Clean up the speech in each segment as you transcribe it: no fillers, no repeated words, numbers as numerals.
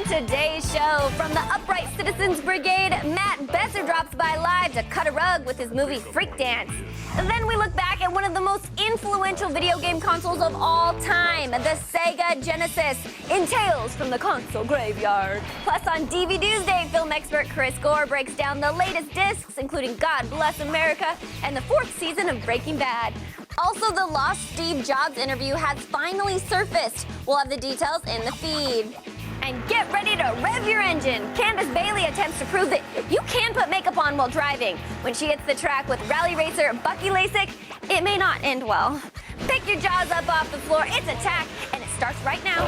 today's show, from the Upright Citizens Brigade, Matt Besser drops by live to cut a rug with his movie Freak Dance. Then we look back at one of the most influential video game consoles of all time, the Sega Genesis, in Tales from the Console Graveyard. Plus, on DVD's Day, film expert Chris Gore breaks down the latest discs, including God Bless America and the 4th season of Breaking Bad. Also, the lost Steve Jobs interview has finally surfaced. We'll have the details in the feed. And get ready to rev your engine. Candace Bailey attempts to prove that you can put makeup on while driving. When she hits the track with rally racer Bucky Lasek, it may not end well. Pick your jaws up off the floor. It's Attack, and it starts right now.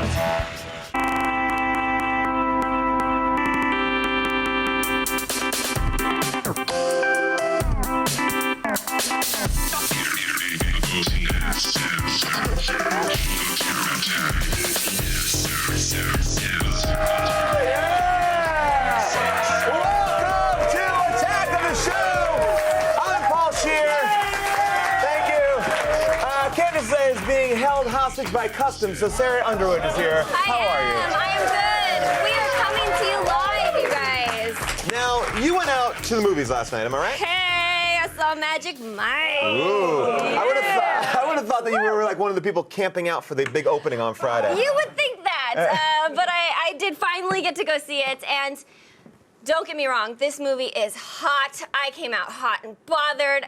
Candace is being held hostage by customs, so Sarah Underwood is here. How are you? I am good. We are coming to you live, you guys. Now, you went out to the movies last night, am I right? Hey, I saw Magic Mike. Ooh. Yeah. I would have thought that you were like one of the people camping out for the big opening on Friday. You would think that, but I did finally get to go see it, and don't get me wrong, this movie is hot. I came out hot and bothered.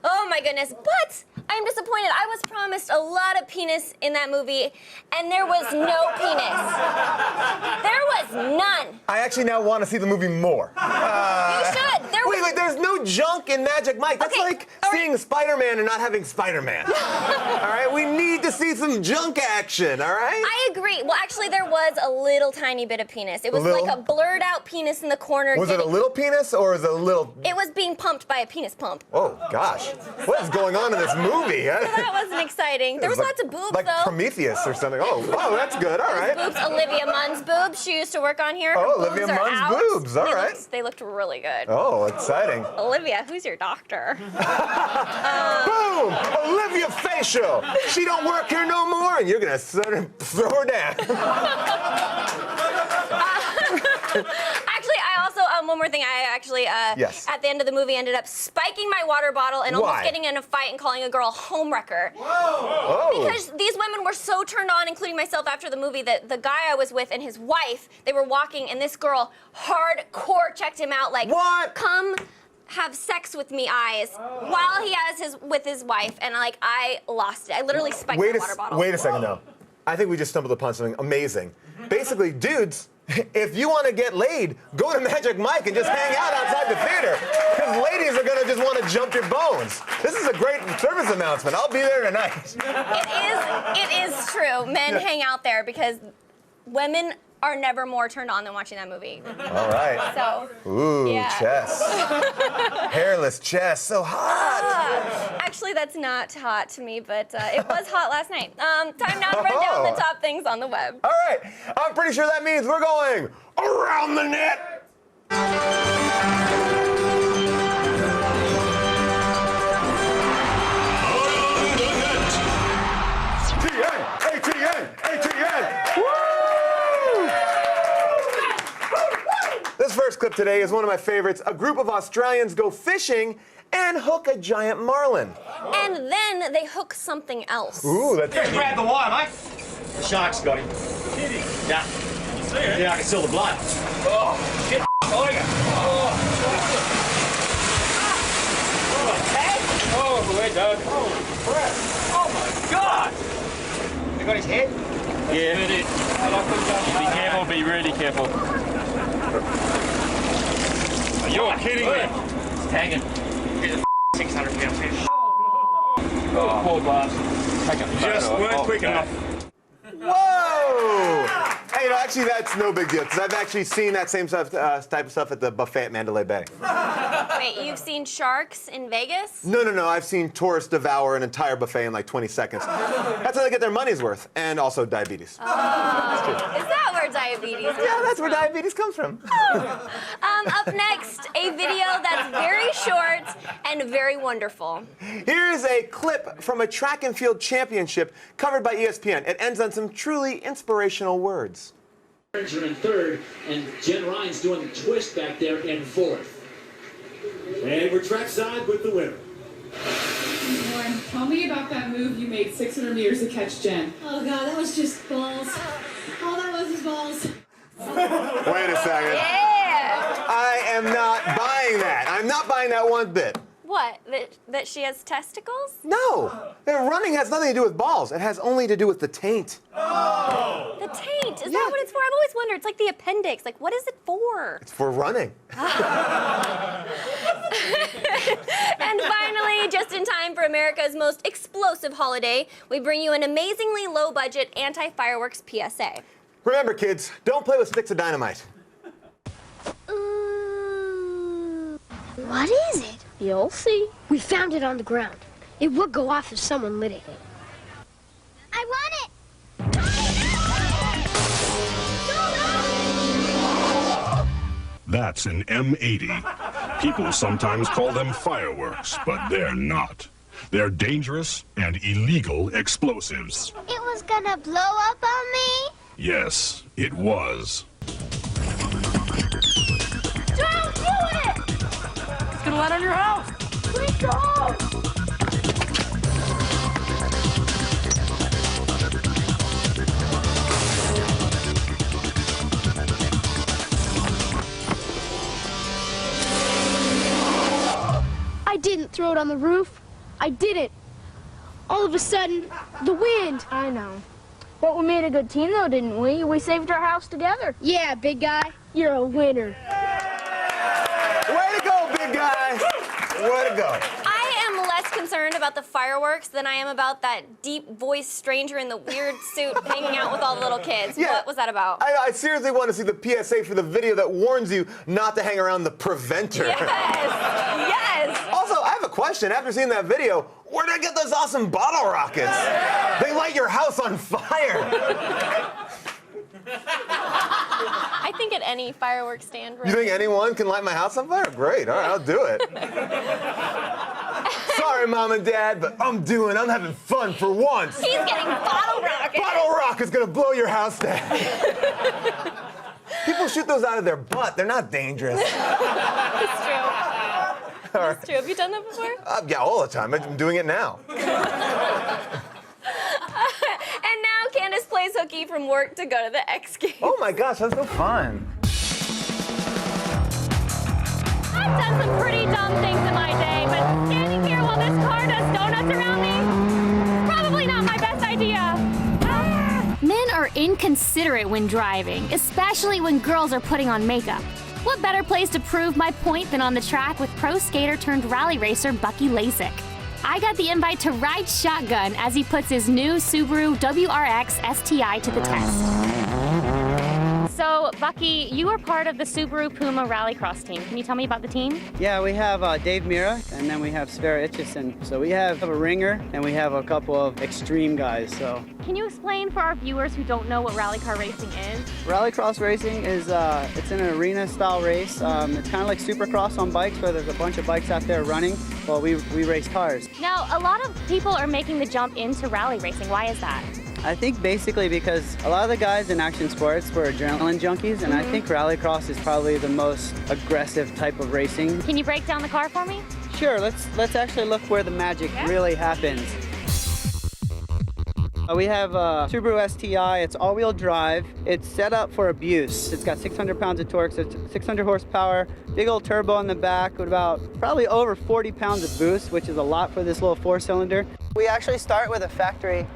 Oh my goodness, but I'm disappointed. I was promised a lot of penis in that movie, and there was no penis. There was none. I actually now want to see the movie more. You should. Wait, there's no junk in Magic Mike. That's like seeing Spider-Man and not having Spider-Man. All right, we need to see some junk action, all right? I agree. Well, actually, there was a little tiny bit of penis. It was like a blurred out penis in the corner. Was it a little penis or was it a little? It was being pumped by a penis pump. Oh, gosh. What is going on in this movie? So that wasn't exciting. There was lots of boobs, like though. Prometheus or something. Oh, that's good. All right. Boobs. Olivia Munn's boobs. She used to work on here. Oh, Olivia Munn's boobs. All right. They looked really good. Oh, exciting. Olivia, who's your doctor? Boom! Olivia Facial. She don't work here no more, and you're gonna throw her down. Actually, I also, one more thing, I actually, yes. At the end of the movie, ended up spiking my water bottle and almost getting in a fight and calling a girl a homewrecker. Whoa! Because these women were so turned on, including myself after the movie, that the guy I was with and his wife, they were walking, and this girl hardcore checked him out, like, what? Come have sex with me eyes, while he has with his wife, and like, I lost it. I literally spiked my water bottle. Wait a second, though. I think we just stumbled upon something amazing. Basically, dudes, if you want to get laid, go to Magic Mike and just hang out outside the theater. Because ladies are going to just want to jump your bones. This is a great service announcement. I'll be there tonight. It is true. Men hang out there because women are never more turned on than watching that movie. All right. So. Ooh, yeah. chest. Hairless chest, so hot. Actually, that's not hot to me, but it was hot last night. Time now to run down the top things on the web. All right. I'm pretty sure that means we're going around the net. This first clip today is one of my favorites. A group of Australians go fishing and hook a giant marlin. And then they hook something else. Ooh, that's Just grab the wire, mate. The shark's got him. Kidding? Yeah. You see it? Yeah, I can see all the blood. Oh, shit. Tiger. Oh, we're dog. Holy crap. Oh, my God. You got his head? Yeah. Be careful, be really careful. You're kidding me. It's tagging. Here's a 600-pound fish. Oh, poor blast. Just weren't quick enough. Whoa! Hey, actually, that's no big deal, because I've actually seen that same type of stuff at the buffet at Mandalay Bay. Wait, you've seen sharks in Vegas? No. I've seen tourists devour an entire buffet in like 20 seconds. That's how they get their money's worth, and also diabetes. Is that where diabetes comes from? Yeah, that's where diabetes comes from. Up next, a video that's very short and very wonderful. Here's a clip from a track and field championship covered by ESPN. It ends on some truly inspirational words. In third, and Jen Ryan's doing the twist back there in fourth. And we're trackside with the winner. Lauren, tell me about that move you made 600 meters to catch Jen. Oh God, that was just balls. All that was balls. Wait a second. Yeah. I am not buying that. I'm not buying that one bit. What? That she has testicles? No. Running has nothing to do with balls. It has only to do with the taint. The taint? Is that what it's for? I've always wondered. It's like the appendix. Like, what is it for? It's for running. And finally, just in time for America's most explosive holiday, we bring you an amazingly low-budget anti-fireworks PSA. Remember, kids, don't play with sticks of dynamite. What is it? You'll see. We found it on the ground. It would go off if someone lit it. I want it! That's an M80. People sometimes call them fireworks, but they're not. They're dangerous and illegal explosives. It was gonna blow up on me? Yes, it was. Don't do it! It's gonna light on your house. Please don't! I didn't throw it on the roof. I didn't. All of a sudden, the wind. I know. But we made a good team, though, didn't we? We saved our house together. Yeah, big guy. You're a winner. Way to go, big guy. Way to go. I am less concerned about the fireworks than I am about that deep-voiced stranger in the weird suit hanging out with all the little kids. Yeah. What was that about? I seriously want to see the PSA for the video that warns you not to hang around the preventer. Yes! Yes! Also, I have a question. After seeing that video, where did I get those awesome bottle rockets? They light your house on fire. I think at any fireworks stand. You think anyone can light my house on fire? Great. All right, I'll do it. Sorry, Mom and Dad, but I'm having fun for once. He's getting bottle rockets. Bottle rocket's gonna blow your house down. People shoot those out of their butt. They're not dangerous. It's true. It's true. Have you done that before? Yeah, all the time. I'm doing it now. And now Candace plays hooky from work to go to the X Games. Oh my gosh, that's so fun. I've done some pretty dumb things in my day, but standing here while this car does donuts around me, probably not my best idea. Men are inconsiderate when driving, especially when girls are putting on makeup. What better place to prove my point than on the track with pro skater turned rally racer Bucky Lasek? I got the invite to ride shotgun as he puts his new Subaru WRX STI to the test. So, Bucky, you are part of the Subaru Puma Rallycross team. Can you tell me about the team? Yeah, we have Dave Mira, and then we have Sverre Itchison. So we have a ringer, and we have a couple of extreme guys. So Can you explain for our viewers who don't know what rallycar racing is? Rallycross racing is it's an arena-style race. It's kind of like Supercross on bikes, where there's a bunch of bikes out there running. Well, we race cars. Now, a lot of people are making the jump into rally racing. Why is that? I think basically because a lot of the guys in action sports were adrenaline junkies, and I think rallycross is probably the most aggressive type of racing. Can you break down the car for me? Sure, let's actually look where the magic really happens. We have a Subaru STI. It's all-wheel drive. It's set up for abuse. It's got 600 pounds of torque, so it's 600 horsepower, big old turbo on the back with about probably over 40 pounds of boost, which is a lot for this little four-cylinder. We actually start with a factory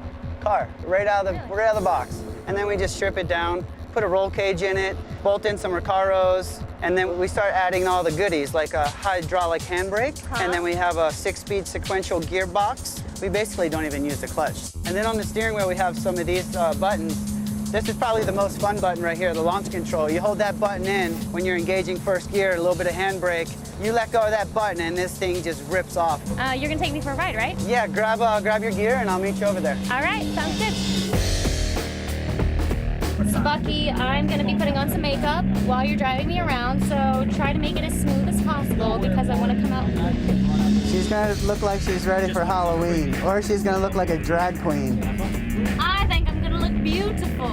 car right out of the box, and then we just strip it down, put a roll cage in it, bolt in some Recaros, and then we start adding all the goodies like a hydraulic handbrake, and then we have a 6-speed sequential gearbox. We basically don't even use the clutch. And then on the steering wheel we have some of these buttons. This is probably the most fun button right here, the launch control. You hold that button in when you're engaging first gear, a little bit of handbrake. You let go of that button and this thing just rips off. You're gonna take me for a ride, right? Yeah, grab your gear and I'll meet you over there. All right, sounds good. Bucky, I'm gonna be putting on some makeup while you're driving me around, so try to make it as smooth as possible because I want to come out. She's gonna look like she's ready for Halloween, or she's gonna look like a drag queen. I think I'm gonna look beautiful.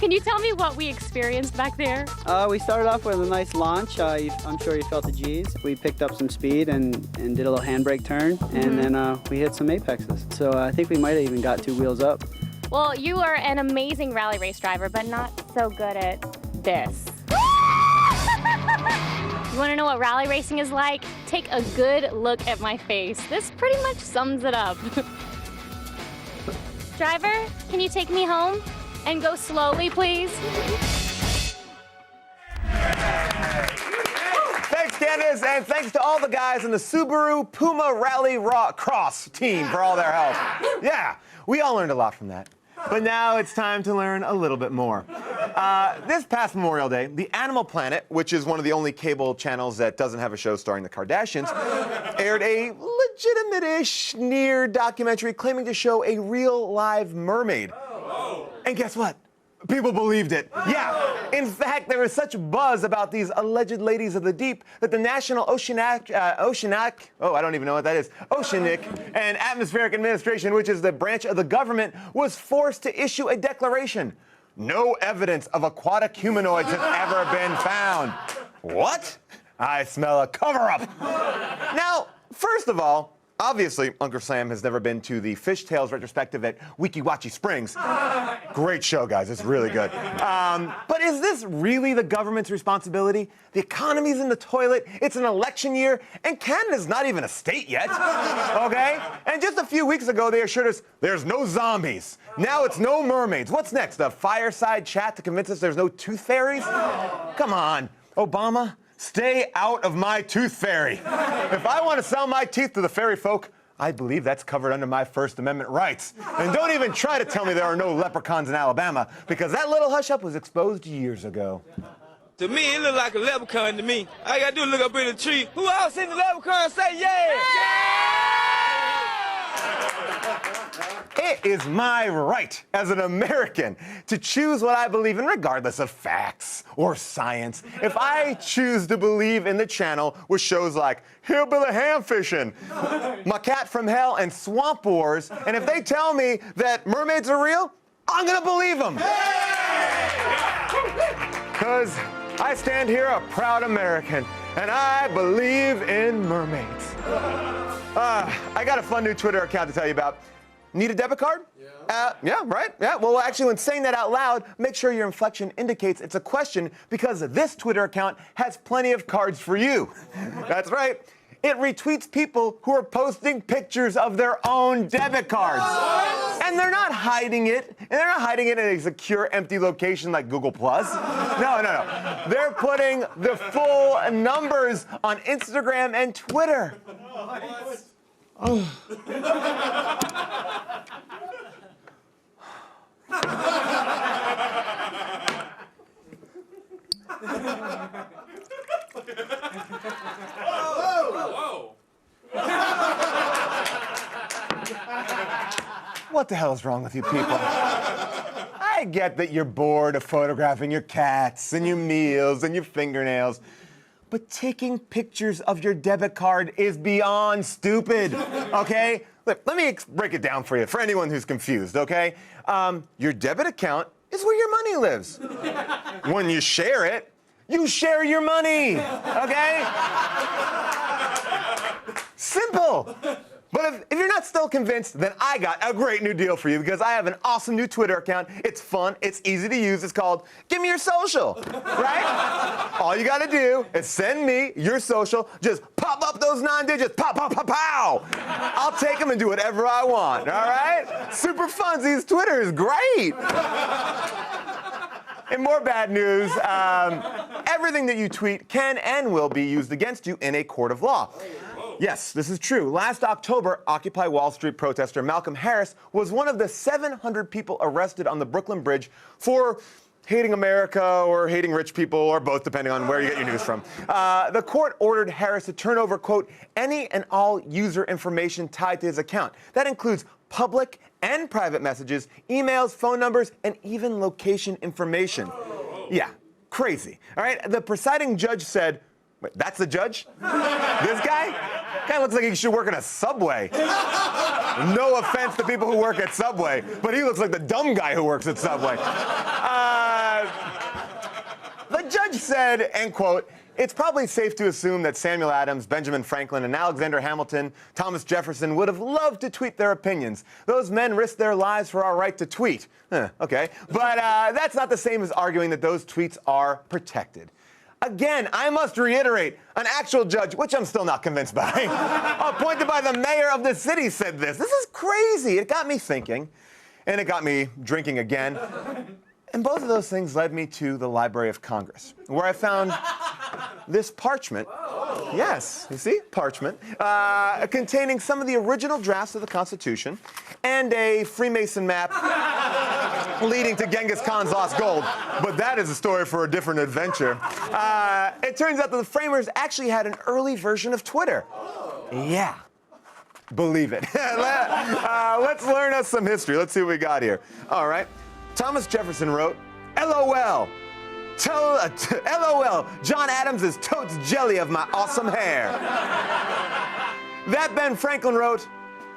Can you tell me what we experienced back there? We started off with a nice launch. I'm sure you felt the G's. We picked up some speed and did a little handbrake turn, and then we hit some apexes. So I think we might have even got 2 wheels up. Well, you are an amazing rally race driver, but not so good at this. You want to know what rally racing is like? Take a good look at my face. This pretty much sums it up. Driver, can you take me home? And go slowly, please. Thanks, Candace, and thanks to all the guys in the Subaru Puma Rally Cross team for all their help. Yeah, we all learned a lot from that. But now it's time to learn a little bit more. This past Memorial Day, the Animal Planet, which is one of the only cable channels that doesn't have a show starring the Kardashians, aired a legitimate-ish near documentary claiming to show a real live mermaid. And guess what? People believed it. Yeah. In fact, there was such buzz about these alleged ladies of the deep that the National Oceanic and Atmospheric Administration, which is the branch of the government, was forced to issue a declaration. No evidence of aquatic humanoids has ever been found. What? I smell a cover-up. Now, first of all, obviously, Uncle Sam has never been to the Fishtails retrospective at Weeki Wachee Springs. Great show, guys. It's really good. But is this really the government's responsibility? The economy's in the toilet, it's an election year, and Canada's not even a state yet, okay? And just a few weeks ago, they assured us there's no zombies. Now it's no mermaids. What's next, a fireside chat to convince us there's no tooth fairies? Come on, Obama. Stay out of my tooth fairy. If I want to sell my teeth to the fairy folk, I believe that's covered under my First Amendment rights. And don't even try to tell me there are no leprechauns in Alabama, because that little hush-up was exposed years ago. To me, it look like a leprechaun to me. All I gotta do is look up in the tree. Who else seen the leprechaun say yeah? It is my right as an American to choose what I believe in, regardless of facts or science. If I choose to believe in the channel with shows like Hillbilly Ham Fishing, My Cat from Hell, and Swamp Wars, and if they tell me that mermaids are real, I'm gonna believe them. Because I stand here a proud American, and I believe in mermaids. I got a fun new Twitter account to tell you about. Need a debit card? Yeah, right? Yeah, well, actually, when saying that out loud, make sure your inflection indicates it's a question, because this Twitter account has plenty of cards for you. That's right. It retweets people who are posting pictures of their own debit cards. And they're not hiding it. And they're not hiding it in a secure, empty location like Google+. No. They're putting the full numbers on Instagram and Twitter. Oh. What the hell is wrong with you people? I get that you're bored of photographing your cats and your meals and your fingernails, but taking pictures of your debit card is beyond stupid, okay? Look, let me break it down for you, for anyone who's confused, okay? Your debit account is where your money lives. When you share it, you share your money, okay? Simple. But if you're not still convinced, then I got a great new deal for you, because I have an awesome new Twitter account. It's fun, it's easy to use. It's called Give Me Your Social, right? All you gotta do is send me your social. Just pop up those 9 digits. Pow, pow, pow, pow. I'll take them and do whatever I want, all right? Super funsies. Twitter is great. In more bad news, everything that you tweet can and will be used against you in a court of law. Yes, this is true. Last October, Occupy Wall Street protester Malcolm Harris was one of the 700 people arrested on the Brooklyn Bridge for hating America or hating rich people, or both, depending on where you get your news from. The court ordered Harris to turn over, quote, any and all user information tied to his account. That includes public and private messages, emails, phone numbers, and even location information. Yeah, crazy. All right, the presiding judge said, wait, that's the judge? This guy? Guy looks like he should work in a Subway. No offense to people who work at Subway, but he looks like the dumb guy who works at Subway. judge said, and quote, "It's probably safe to assume that Samuel Adams, Benjamin Franklin, and Alexander Hamilton, Thomas Jefferson would have loved to tweet their opinions. Those men risked their lives for our right to tweet." Okay. But that's not the same as arguing that those tweets are protected. Again, I must reiterate, an actual judge, which I'm still not convinced by, appointed by the mayor of the city said this. This is crazy. It got me thinking, and it got me drinking again. And both of those things led me to the Library of Congress, where I found this parchment. Yes, you see? Parchment. Containing some of the original drafts of the Constitution and a Freemason map leading to Genghis Khan's lost gold. But that is a story for a different adventure. It turns out that the framers actually had an early version of Twitter. Yeah. Believe it. Let's learn us some history. Let's see what we got here. All right. Thomas Jefferson wrote, "LOL. LOL, John Adams is totes jelly of my awesome hair." That Ben Franklin wrote,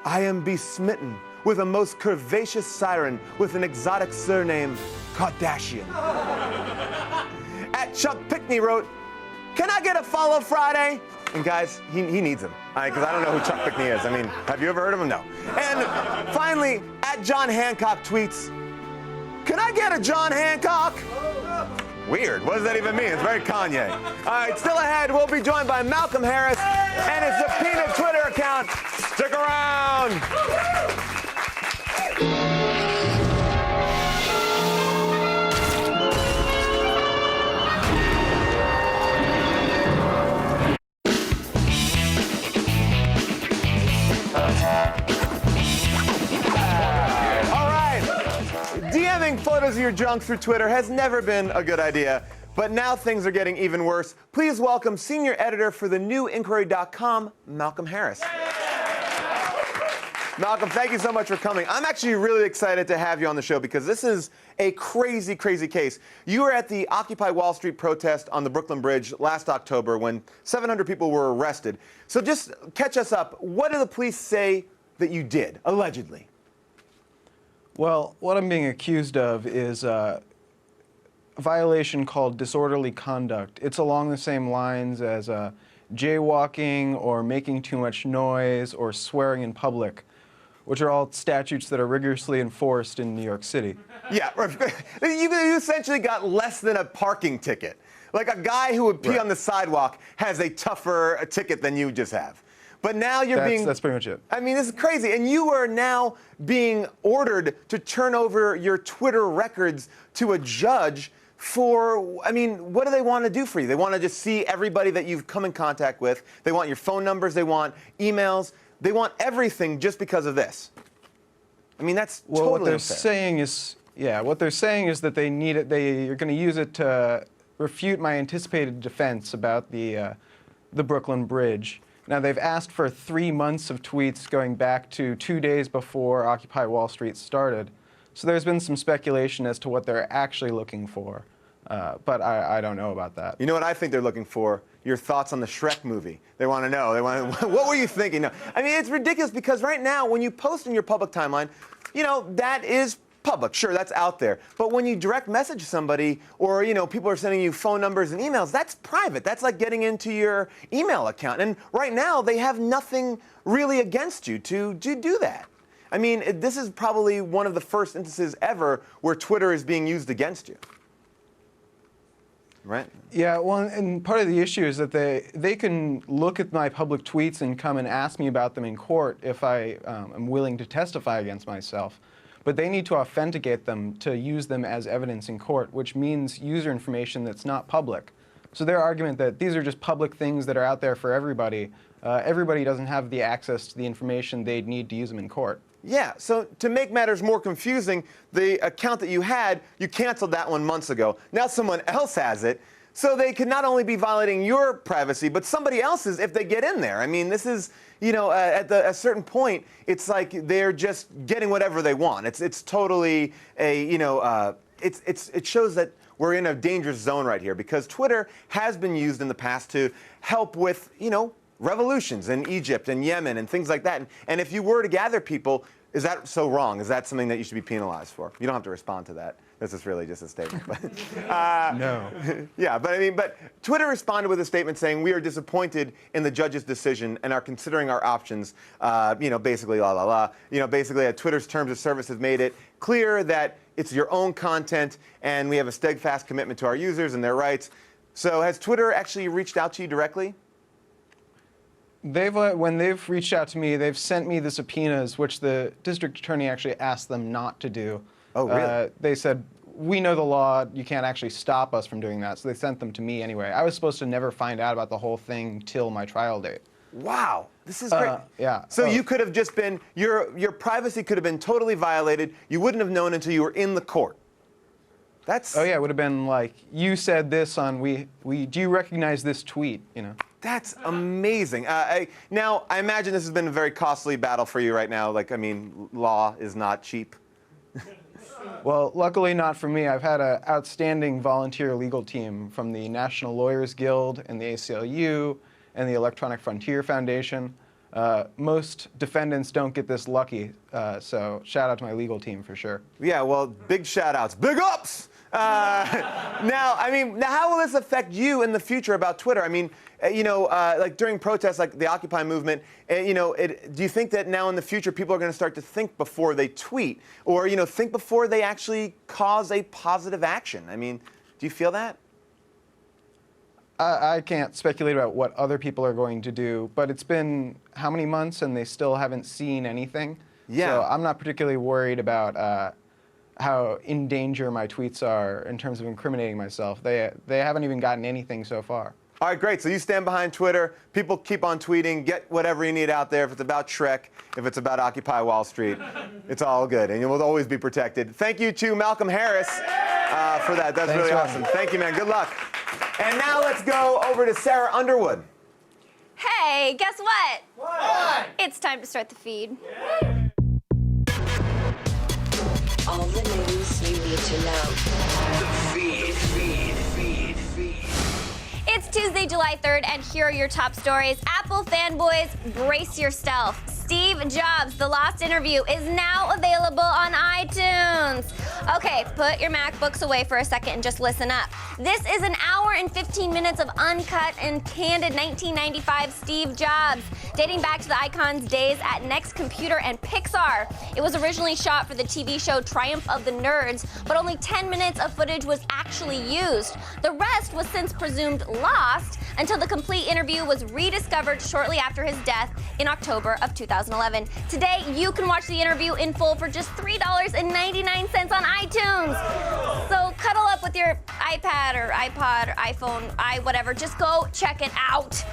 "I am besmitten with a most curvaceous siren with an exotic surname, Kardashian." At Chuck Pickney wrote, "Can I get a follow Friday?" And guys, he needs him, because I don't know who Chuck Pickney is. I mean, have you ever heard of him? No. And finally, at John Hancock tweets, "Can I get a John Hancock?" Weird. What does that even mean? It's very Kanye. All right, still ahead, we'll be joined by Malcolm Harris and his subpoenaed Twitter account. Stick around. DMing photos of your junk through Twitter has never been a good idea, but now things are getting even worse. Please welcome senior editor for the newinquiry.com, Malcolm Harris. Malcolm, thank you so much for coming. I'm actually really excited to have you on the show because this is a crazy, crazy case. You were at the Occupy Wall Street protest on the Brooklyn Bridge last October when 700 people were arrested. So just catch us up. What do the police say that you did, allegedly? Well, what I'm being accused of is a violation called disorderly conduct. It's along the same lines as jaywalking or making too much noise or swearing in public, which are all statutes that are rigorously enforced in New York City. Yeah, you essentially got less than a parking ticket. Like a guy who would pee on the sidewalk has a tougher ticket than you just have. But now that's pretty much it. I mean, this is crazy. And you are now being ordered to turn over your Twitter records to a judge for, I mean, what do they want to do for you? They want to just see everybody that you've come in contact with. They want your phone numbers. They want emails. They want everything just because of this. I mean, that's totally unfair. What they're saying is, what they're saying is that they need it. They're going to use it to refute my anticipated defense about the Brooklyn Bridge. Now, they've asked for 3 months of tweets going back to 2 days before Occupy Wall Street started. So there's been some speculation as to what they're actually looking for. But I don't know about that. You know what I think they're looking for? Your thoughts on the Shrek movie. They want to know. What were you thinking? No. I mean, it's ridiculous because right now, when you post in your public timeline, that is public. Sure, that's out there. But when you direct message somebody or, people are sending you phone numbers and emails, that's private. That's like getting into your email account. And right now, they have nothing really against you to do that. I mean, this is probably one of the first instances ever where Twitter is being used against you. Right? Yeah, well, and part of the issue is that they can look at my public tweets and come and ask me about them in court if I am willing to testify against myself. But they need to authenticate them to use them as evidence in court, which means user information that's not public. So their argument that these are just public things that are out there for everybody, everybody doesn't have the access to the information they'd need to use them in court. Yeah, so to make matters more confusing, the account that you had, you canceled that one months ago. Now someone else has it. So they could not only be violating your privacy, but somebody else's if they get in there. I mean, this is, at a certain point, it's like they're just getting whatever they want. It's totally it shows that we're in a dangerous zone right here because Twitter has been used in the past to help with, revolutions in Egypt and Yemen and things like that. And if you were to gather people, is that so wrong? Is that something that you should be penalized for? You don't have to respond to that. This is really just a statement. But, No. Yeah, but Twitter responded with a statement saying, we are disappointed in the judge's decision and are considering our options, basically la la la. Basically Twitter's terms of service have made it clear that it's your own content and we have a steadfast commitment to our users and their rights. So has Twitter actually reached out to you directly? When they've reached out to me, they've sent me the subpoenas, which the district attorney actually asked them not to do. Oh, really? They said, we know the law, you can't actually stop us from doing that, so they sent them to me anyway. I was supposed to never find out about the whole thing till my trial date. Wow, this is great. Yeah. So you could have just been, your privacy could have been totally violated. You wouldn't have known until you were in the court. That's... Oh yeah, it would have been like, you said this on, do you recognize this tweet, That's amazing. Now, I imagine this has been a very costly battle for you right now. Law is not cheap. Well, luckily not for me. I've had an outstanding volunteer legal team from the National Lawyers Guild and the ACLU and the Electronic Frontier Foundation. Most defendants don't get this lucky, so shout out to my legal team for sure. Yeah, well, big shout outs. Big ups! Now, how will this affect you in the future about Twitter? Like during protests like the Occupy movement, do you think that now in the future people are going to start to think before they tweet or, think before they actually cause a positive action? Do you feel that? I can't speculate about what other people are going to do, but it's been how many months and they still haven't seen anything? Yeah. So I'm not particularly worried about how in danger my tweets are in terms of incriminating myself. They haven't even gotten anything so far. All right, great. So you stand behind Twitter. People keep on tweeting. Get whatever you need out there. If it's about Shrek, if it's about Occupy Wall Street, it's all good. And you will always be protected. Thank you to Malcolm Harris for that. That's really awesome. Thank you, man. Good luck. And now let's go over to Sarah Underwood. Hey, guess what? What? It's time to start the feed. All the news you need to know. The feed. It's Tuesday, July 3rd, and here are your top stories. Apple fanboys, brace yourself. Steve Jobs' The Lost Interview is now available on iTunes. Okay, put your MacBooks away for a second and just listen up. This is an hour and 15 minutes of uncut and candid 1995 Steve Jobs, dating back to the icon's days at Next Computer and Pixar. It was originally shot for the TV show Triumph of the Nerds, but only 10 minutes of footage was actually used. The rest was since presumed lost until the complete interview was rediscovered shortly after his death in October of 2011. Today, you can watch the interview in full for just $3.99 on iTunes. So cuddle up with your iPad or iPod or iPhone, whatever. Just go check it out.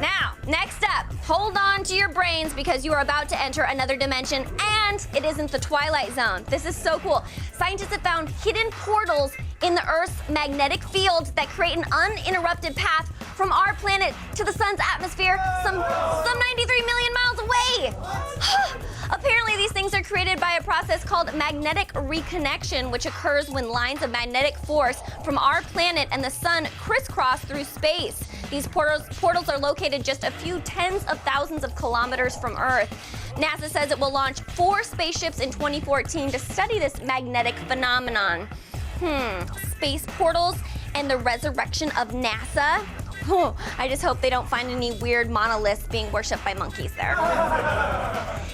Now, next up, hold on to your brains because you are about to enter another dimension, and it isn't the Twilight Zone. This is so cool. Scientists have found hidden portals in the Earth's magnetic field that create an uninterrupted path from our planet to the sun's atmosphere some 93 million miles away. Apparently, these things are created by a process called magnetic reconnection, which occurs when lines of magnetic force from our planet and the sun crisscross through space. These portals are located just a few tens of thousands of kilometers from Earth. NASA says it will launch 4 spaceships in 2014 to study this magnetic phenomenon. Space portals and the resurrection of NASA? I just hope they don't find any weird monoliths being worshipped by monkeys there.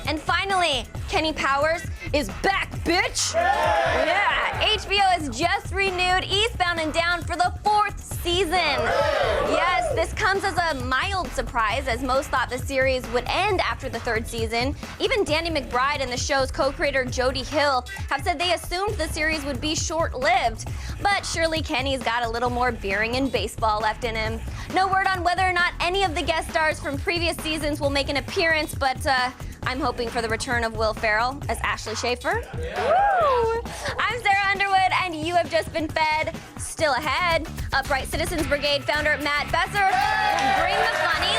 And finally, Kenny Powers is back, bitch! Yeah, HBO has just renewed Eastbound and Down for the 4th season. Yes, this comes as a mild surprise, as most thought the series would end after the 3rd season. Even Danny McBride and the show's co-creator Jody Hill have said they assumed the series would be short-lived. But surely Kenny's got a little more beering and baseball left in him. No word on whether or not any of the guest stars from previous seasons will make an appearance, but I'm hoping for the return of Will Ferrell as Ashley Schaefer. Woo! I'm Sarah Underwood, and you have just been fed. Still ahead, Upright Citizens Brigade founder Matt Besser will bring the funny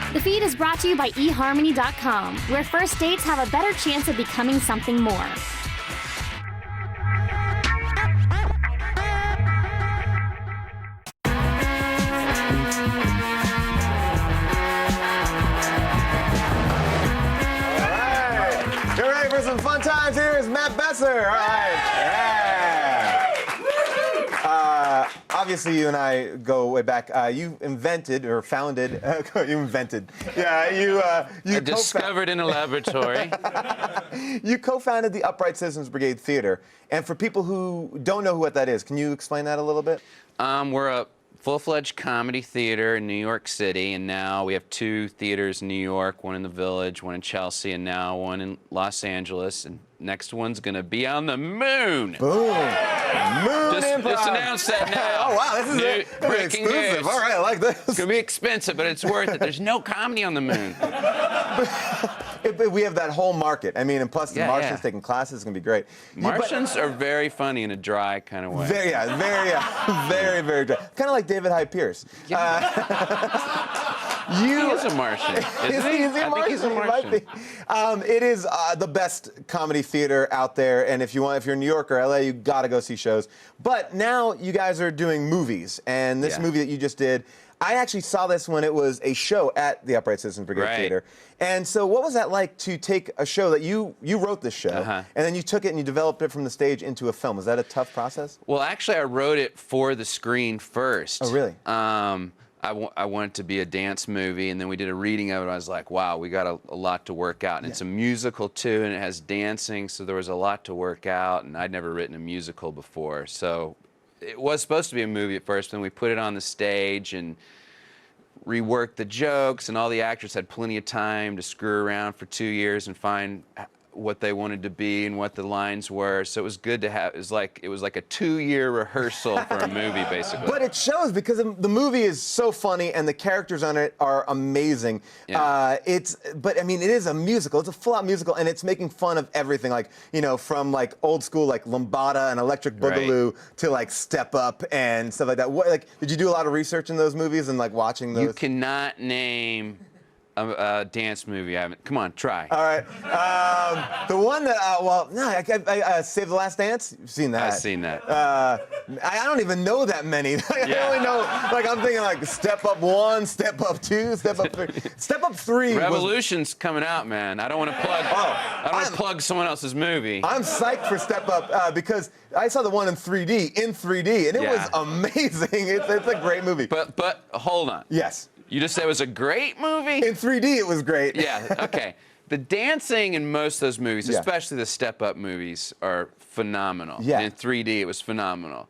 live. The feed is brought to you by eHarmony.com, where first dates have a better chance of becoming something more. some fun times. Here is Matt Besser. All right. Yeah. Obviously, you and I go way back. You invented or founded. You invented. Yeah, you discovered in a laboratory. You co-founded the Upright Citizens Brigade Theater. And for people who don't know what that is, can you explain that a little bit? We're a full-fledged comedy theater in New York City, and now we have 2 theaters in New York, one in the Village, one in Chelsea, and now one in Los Angeles. And next one's gonna be on the moon. Boom. Moon Improv. Just announce that now. Oh, wow, this is breaking exclusive. news. All right, I like this. It's gonna be expensive, but it's worth it. There's no comedy on the moon. We have that whole market. I mean, and plus the Martians taking classes is gonna be great. Martians are very funny in a dry kind of way. Very, very dry. Kind of like David Hyde Pierce. He is a Martian, isn't he? Is he a Martian? I think he's a Martian. It is the best comedy theater out there, and if you're in New York or LA, you gotta go see shows. But now you guys are doing movies, and this movie that you just did, I actually saw this when it was a show at the Upright Citizens Brigade Theater. And so what was that like to take a show that you wrote this show, and then you took it and you developed it from the stage into a film? Was that a tough process? Well, actually, I wrote it for the screen first. Oh, really? I wanted it to be a dance movie, and then we did a reading of it. I was like, wow, we got a lot to work out. And it's a musical, too, and it has dancing, so there was a lot to work out, and I'd never written a musical before. So it was supposed to be a movie at first, and we put it on the stage and reworked the jokes, and all the actors had plenty of time to screw around for 2 years and find what they wanted to be and what the lines were. So it was good to have. It was like a 2-year rehearsal for a movie, basically. But it shows because the movie is so funny and the characters on it are amazing. Yeah. But I mean, it is a musical. It's a full-out musical, and it's making fun of everything. Like, you know, from like old school like Lambada and Electric Boogaloo to like Step Up and stuff like that. Did you do a lot of research in those movies and like watching those? You cannot name a dance movie. I haven't. Come on, try. All right. The one that, I Save the Last Dance. You've seen that. I've seen that. I don't even know that many. I only know, like, I'm thinking like Step Up 1, Step Up 2, Step Up 3. Step Up 3. Revolution's coming out, man. I don't want to plug. I don't want to plug someone else's movie. I'm psyched for Step Up because I saw the one in 3D, and it was amazing. It's a great movie. But hold on. Yes. You just said it was a great movie? In 3D, it was great. Yeah, okay. The dancing in most of those movies, especially the Step Up movies, are phenomenal. Yeah. And in 3D, it was phenomenal.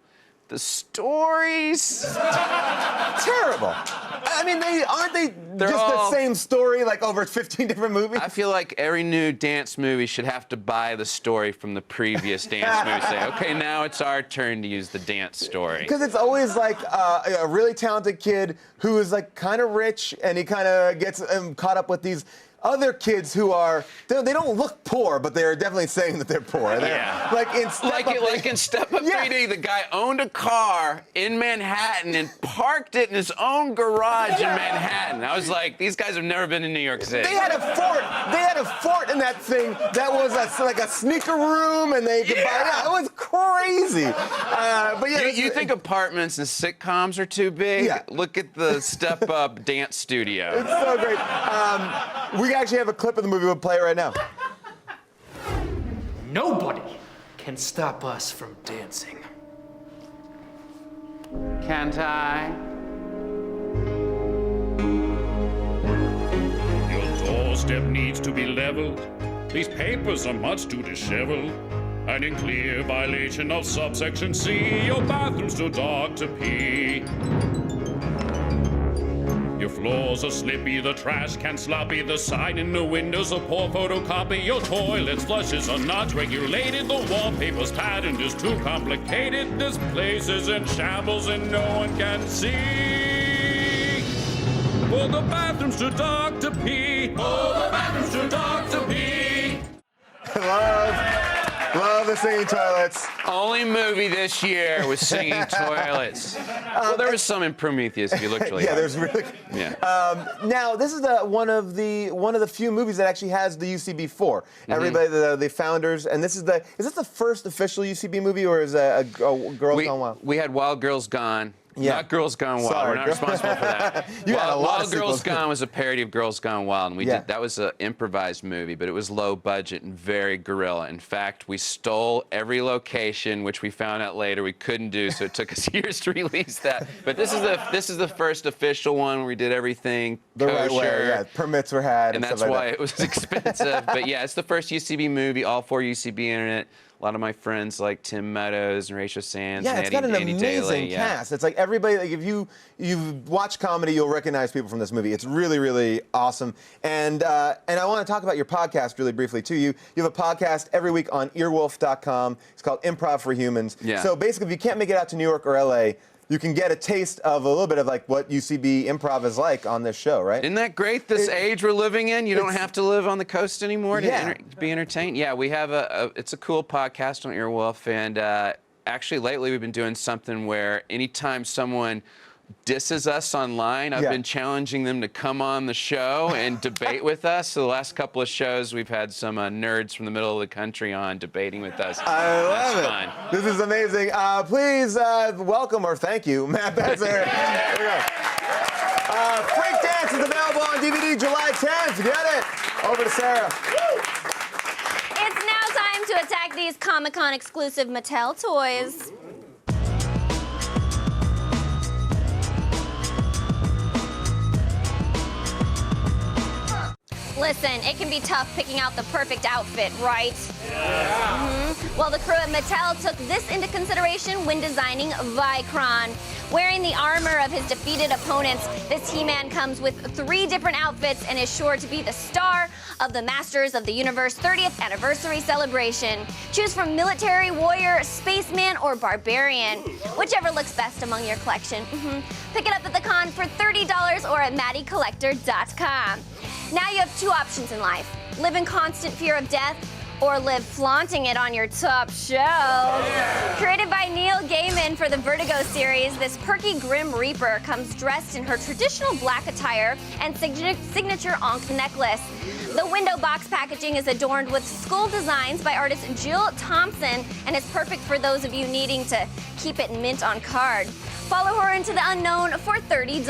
The stories, terrible. I mean, aren't they just the same story, like over 15 different movies? I feel like every new dance movie should have to buy the story from the previous dance movie. Say, okay, now it's our turn to use the dance story. Because it's always like a really talented kid who is like kind of rich, and he kind of gets caught up with these other kids who they don't look poor, but they're definitely saying that they're poor. Like in Step Up 3D, the guy owned a car in Manhattan and parked it in his own garage in Manhattan. I was like, these guys have never been in New York City. They had a fort. They had a fort in that thing that was like a sneaker room, and they could buy it. It was crazy. But you think apartments and sitcoms are too big? Yeah. Look at the Step Up dance studio. It's so great. We actually have a clip of the movie. We'll play it right now. Nobody can stop us from dancing. Can't I? Your doorstep needs to be leveled. These papers are much too disheveled. And in clear violation of subsection C, your bathroom's too dark to pee. Your floors are slippy, the trash can sloppy, the sign in the windows a poor photocopy, your toilet's flushes are not regulated, the wallpaper's patterned is too complicated, this place is in shambles and no one can see. Oh, the bathroom's too dark to pee. Oh, the bathroom's too dark to pee. Love the singing toilets. Only movie this year with singing toilets. Well, there was some in Prometheus if you looked really hard. There's really. Yeah. Now this is one of the few movies that actually has the UCB4. Everybody, the founders, and this is this the first official UCB movie, or is a Girls Gone Wild? We had Wild Girls Gone. Yeah. Not Girls Gone Wild. Sorry. We're not responsible for that. You had a lot of Wild Girls sequels. Gone was a parody of Girls Gone Wild, and we did. That was an improvised movie, but it was low budget and very guerrilla. In fact, we stole every location, which we found out later we couldn't do, so it took us years to release that. But this is the first official one where we did everything The kosher. right way, yeah. Permits were had, And that's stuff like why that. it was expensive. But yeah, it's the first UCB movie, all 4 UCB internet. A lot of my friends like Tim Meadows and Rachel Sands Yeah, and it's got an Andy amazing Daly. cast. It's like everybody, like if you've watched comedy, you'll recognize people from this movie. It's really, really awesome. And I want to talk about your podcast really briefly too. You have a podcast every week on earwolf.com. It's called Improv for Humans. Yeah. So basically, if you can't make it out to New York or LA, you can get a taste of a little bit of like what UCB improv is like on this show, right? Isn't that great? This age we're living in, you don't have to live on the coast anymore to be entertained. Yeah, we have it's a cool podcast on Earwolf, and actually lately we've been doing something where anytime someone disses us online, I've been challenging them to come on the show and debate with us. So the last couple of shows, we've had some nerds from the middle of the country on debating with us. I love it. Fun. This is amazing. Please welcome or thank you, Matt Besser. Here we go. Freak Dance is available on DVD July 10th. Get it. Over to Sarah. It's now time to attack these Comic-Con exclusive Mattel toys. Listen, it can be tough picking out the perfect outfit, right? Yeah. Well, the crew at Mattel took this into consideration when designing Vicron. Wearing the armor of his defeated opponents, this He-Man comes with 3 different outfits and is sure to be the star of the Masters of the Universe 30th anniversary celebration. Choose from military, warrior, spaceman, or barbarian, whichever looks best among your collection. Pick it up at the con for $30 or at MaddieCollector.com. Now you have 2 options in life. Live in constant fear of death or live flaunting it on your top shelf. Created by Neil Gaiman for the Vertigo series, this perky Grim Reaper comes dressed in her traditional black attire and signature Ankh necklace. The window box packaging is adorned with skull designs by artist Jill Thompson and is perfect for those of you needing to keep it mint on card. Follow her into the unknown for $30.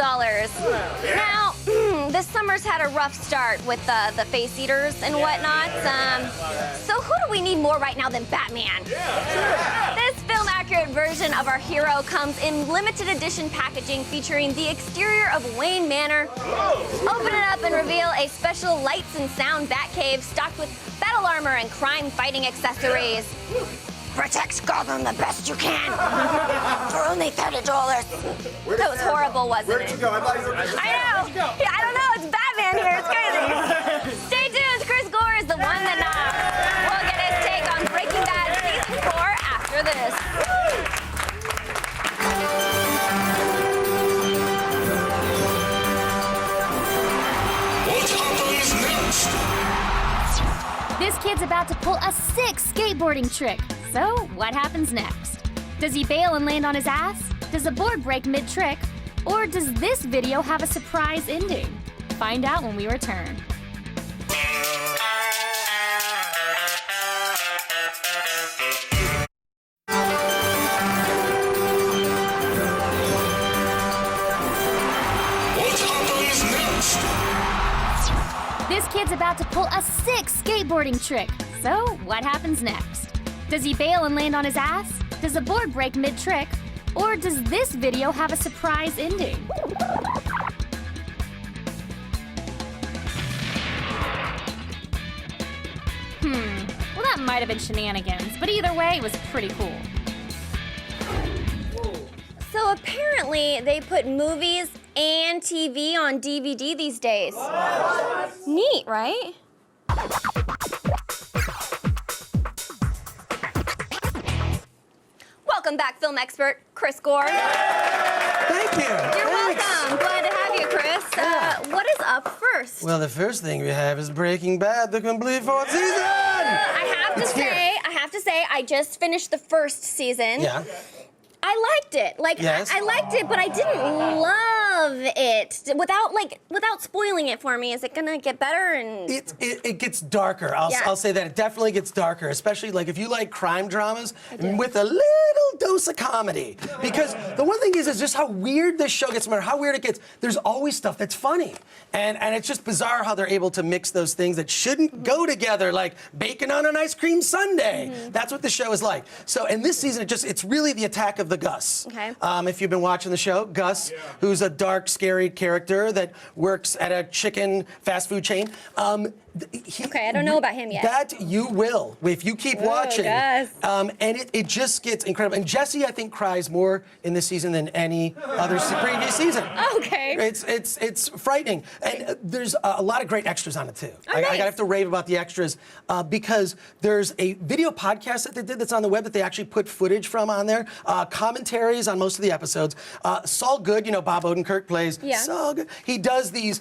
Now, this summer's had a rough start with the face eaters and whatnot. So who do we need more right now than Batman? This film-accurate version of our hero comes in limited edition packaging featuring the exterior of Wayne Manor. Open it up and reveal a special lights and sound Batcave stocked with battle armor and crime-fighting accessories. Protect Gotham the best you can for only $30. That was horrible, wasn't it? Where'd you go? I thought you were... I know. Yeah, I don't know. It's Batman here. It's crazy. Stay tuned. Chris Gore is the one that knocks. We'll get his take on Breaking Bad Season 4 after this. What happens next? This kid's about to pull a sick skateboarding trick. So, what happens next? Does he bail and land on his ass? Does a board break mid-trick? Or does this video have a surprise ending? Find out when we return. What happens next? This kid's about to pull a sick skateboarding trick. So, what happens next? Does he bail and land on his ass? Does a board break mid-trick? Or does this video have a surprise ending? Well, that might have been shenanigans, but either way, it was pretty cool. So apparently they put movies and TV on DVD these days. Neat, right? Welcome back, film expert Chris Gore. Thank you. You're welcome. Glad to have you, Chris. What is up first? Well, the first thing we have is Breaking Bad, the complete 4th season. I have to say, I just finished the first season. Yeah. I liked it. Yes. I liked it, but I didn't love love it. Without spoiling it for me, is it gonna get better? And it gets darker. I'll say that it definitely gets darker, especially like if you like crime dramas with a little dose of comedy. Because the one thing is just how weird this show gets, no matter how weird it gets, there's always stuff that's funny. And it's just bizarre how they're able to mix those things that shouldn't go together, like bacon on an ice cream sundae. That's what the show is like. So in this season, it's really the attack of the Gus. Okay. If you've been watching the show, Gus, who's a dark, scary character that works at a chicken fast food chain. Okay, I don't know about him yet. That you will, if you keep watching. Gus. And it just gets incredible. And Jesse, I think, cries more in this season than any other previous season. Okay. It's frightening. And there's a lot of great extras on it, too. I gotta have to rave about the extras because there's a video podcast that they did that's on the web that they actually put footage from on there, commentaries on most of the episodes. Saul Good, Bob Odenkirk plays Saul Good. He does these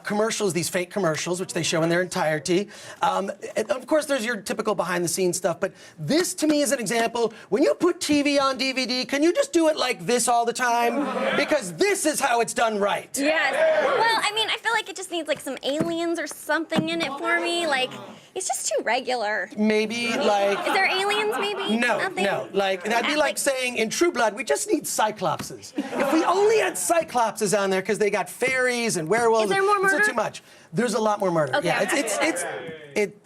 commercials, these fake commercials, which they show in their entirety. And of course, there's your typical behind-the-scenes stuff, but this, to me, is an example. When you put TV on DVD, can you just do it like this all the time? Because this is how it's done right. Yes. Well, I mean, I feel like it just needs, like, some aliens or something in it for me. Like, it's just too regular. Maybe, like... Is there aliens, maybe? No, Nothing? no. Like, that'd be like saying, in True Blood, we just need Cyclopses. If we only had Cyclopses on there, because they got fairies and werewolves... Is there more murder? It's too much. There's a lot more murder. Okay. Yeah,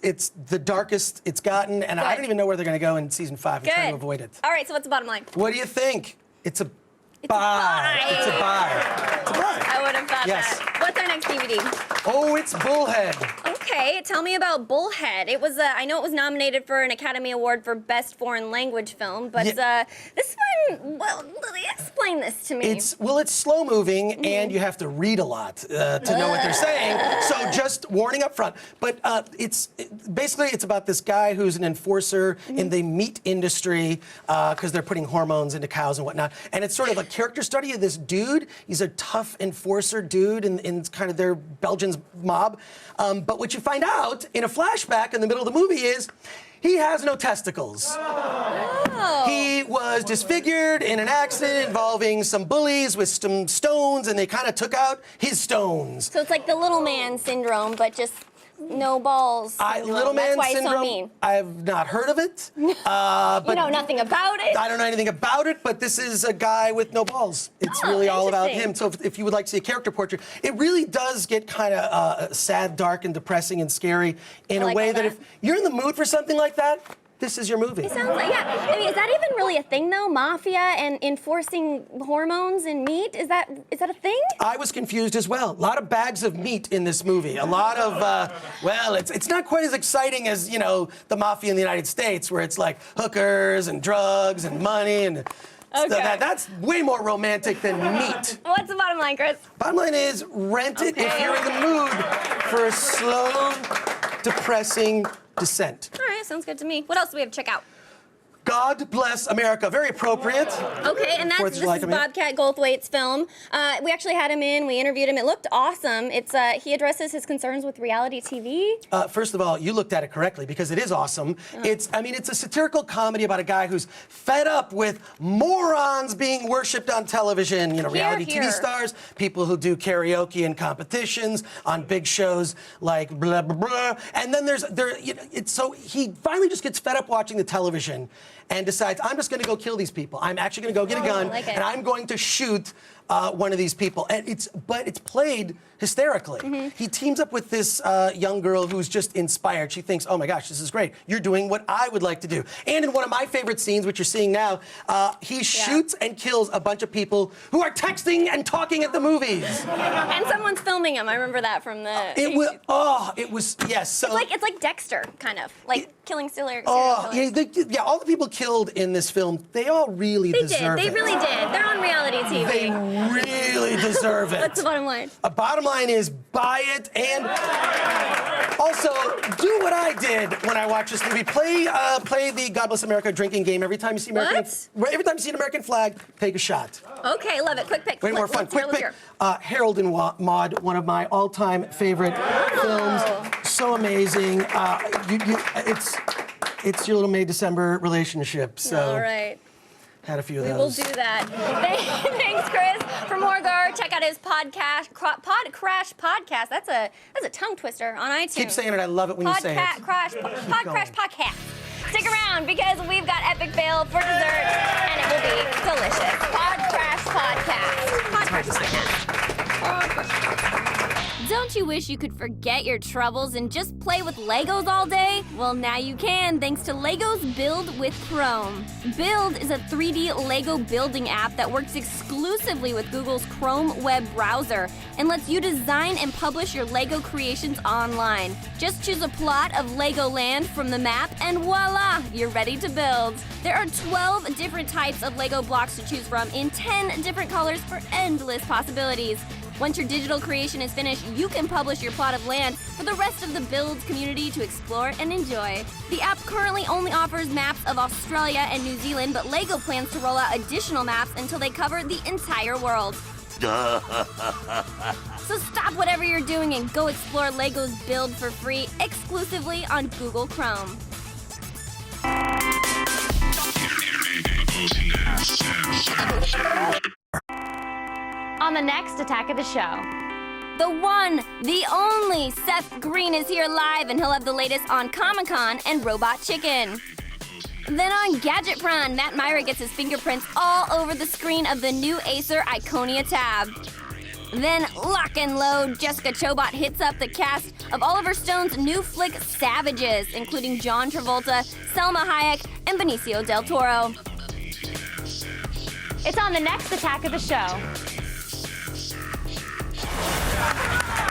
it's the darkest it's gotten, and I don't even know where they're going to go in season 5. I'm trying to avoid it. All right, so what's the bottom line? What do you think? It's a buy. It's a buy. It's a buy. I would have thought that. What's our next DVD? Oh, it's Bullhead. Okay, tell me about Bullhead. It was, I know it was nominated for an Academy Award for Best Foreign Language Film, but this one, well, explain this to me. It's slow moving, and you have to read a lot to know what they're saying. So just warning up front. But basically it's about this guy who's an enforcer in the meat industry because they're putting hormones into cows and whatnot. And it's sort of a character study of this dude. He's a tough enforcer dude in kind of their Belgian mob. But what you find out in a flashback in the middle of the movie is he has no testicles. Oh. He was disfigured in an accident involving some bullies with some stones, and they kind of took out his stones. So it's like the little man syndrome, but just no balls. Little man That's why syndrome. It's so mean. I've not heard of it. But you know nothing about it? I don't know anything about it, but this is a guy with no balls. It's really all about him. So if you would like to see a character portrait, it really does get kind of sad, dark, and depressing and scary in a way that if you're in the mood for something like that, this is your movie. It sounds like, I mean, is that even really a thing, though? Mafia and enforcing hormones in meat? Is that a thing? I was confused as well. A lot of bags of meat in this movie. A lot of, well, it's not quite as exciting as, the mafia in the United States, where it's like hookers and drugs and money and... Okay. So that's way more romantic than meat. What's the bottom line, Chris? Bottom line is rent it if you're in the mood for a slow, depressing descent. All right, sounds good to me. What else do we have to check out? God Bless America. Very appropriate. Okay, and this is Bobcat Goldthwait's film. We actually had him in. We interviewed him. It looked awesome. He addresses his concerns with reality TV. First of all, you looked at it correctly because it is awesome. It's a satirical comedy about a guy who's fed up with morons being worshipped on television. Reality TV stars, people who do karaoke and competitions on big shows like blah blah blah. And then so he finally just gets fed up watching the television and decides, I'm just going to go kill these people. I'm actually going to go get a gun, and I'm going to shoot one of these people. And it's played hysterically. He teams up with this young girl who's just inspired. She thinks, oh my gosh, this is great. You're doing what I would like to do. And in one of my favorite scenes, which you're seeing now, he shoots and kills a bunch of people who are texting and talking at the movies. And someone's filming him. I remember that from the... It was, yes. So it's like Dexter, kind of. Like killing serial killers. All the people killed in this film, they all really deserve it. They really did. They're on reality TV. They really deserve it. What's the bottom line? Bottom line is buy it, and also do what I did when I watched this movie. Play the God Bless America drinking game every time you see American. Every time you see an American flag, take a shot. Okay, love it. Quick pick. Way more fun. Quick pick. Harold and Maude, one of my all-time favorite films. So amazing. It's your little May December relationship. So. All right. Had a few of We those. will do that. Thanks, Chris. For more Gar, check out his podcast, Pod Crash Podcast. That's a tongue twister on iTunes. Keep saying it. I love it when you say it. Pod Crash Podcast. Stick around because we've got epic fail for dessert, and it will be delicious. Pod Crash Podcast. Pod Crash Podcast. Don't you wish you could forget your troubles and just play with Legos all day? Well, now you can thanks to Legos Build with Chrome. Build is a 3D Lego building app that works exclusively with Google's Chrome web browser and lets you design and publish your Lego creations online. Just choose a plot of Legoland from the map and voila, you're ready to build. There are 12 different types of Lego blocks to choose from in 10 different colors for endless possibilities. Once your digital creation is finished, you can publish your plot of land for the rest of the Build community to explore and enjoy. The app currently only offers maps of Australia and New Zealand, but LEGO plans to roll out additional maps until they cover the entire world. So stop whatever you're doing and go explore LEGO's Build for free exclusively on Google Chrome. On the next Attack of the Show. The one, the only Seth Green is here live, and he'll have the latest on Comic-Con and Robot Chicken. Then on Gadget Prawn, Matt Myra gets his fingerprints all over the screen of the new Acer Iconia tab. Then Lock and Load, Jessica Chobot hits up the cast of Oliver Stone's new flick Savages, including John Travolta, Selma Hayek, and Benicio del Toro. It's on the next Attack of the Show.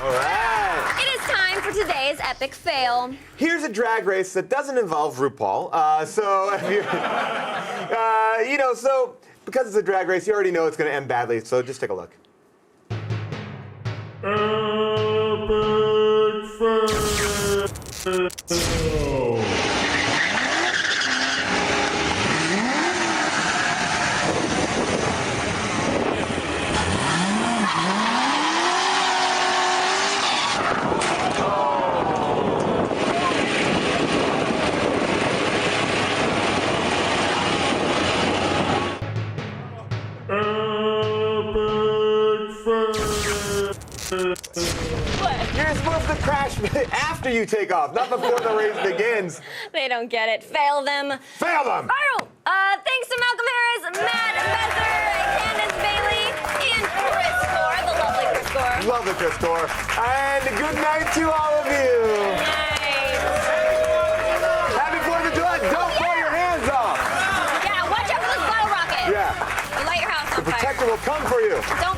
All right. It is time for today's epic fail. Here's a drag race that doesn't involve RuPaul. So if you're, so because it's a drag race, you already know it's going to end badly. So just take a look. Epic fail. You're supposed to crash after you take off, not before the race begins. They don't get it. Fail them. Fail them! Viral! Thanks to Malcolm Harris, Matt Besser, Candace Bailey, and Chris Gore, the lovely Chris Gore. Love it, Chris Gore. And good night to all of you. Happy 4th of July. Don't blow your hands off. Yeah, watch out for this bottle rocket. Yeah. You light your house on The fire. protector will come for you. Don't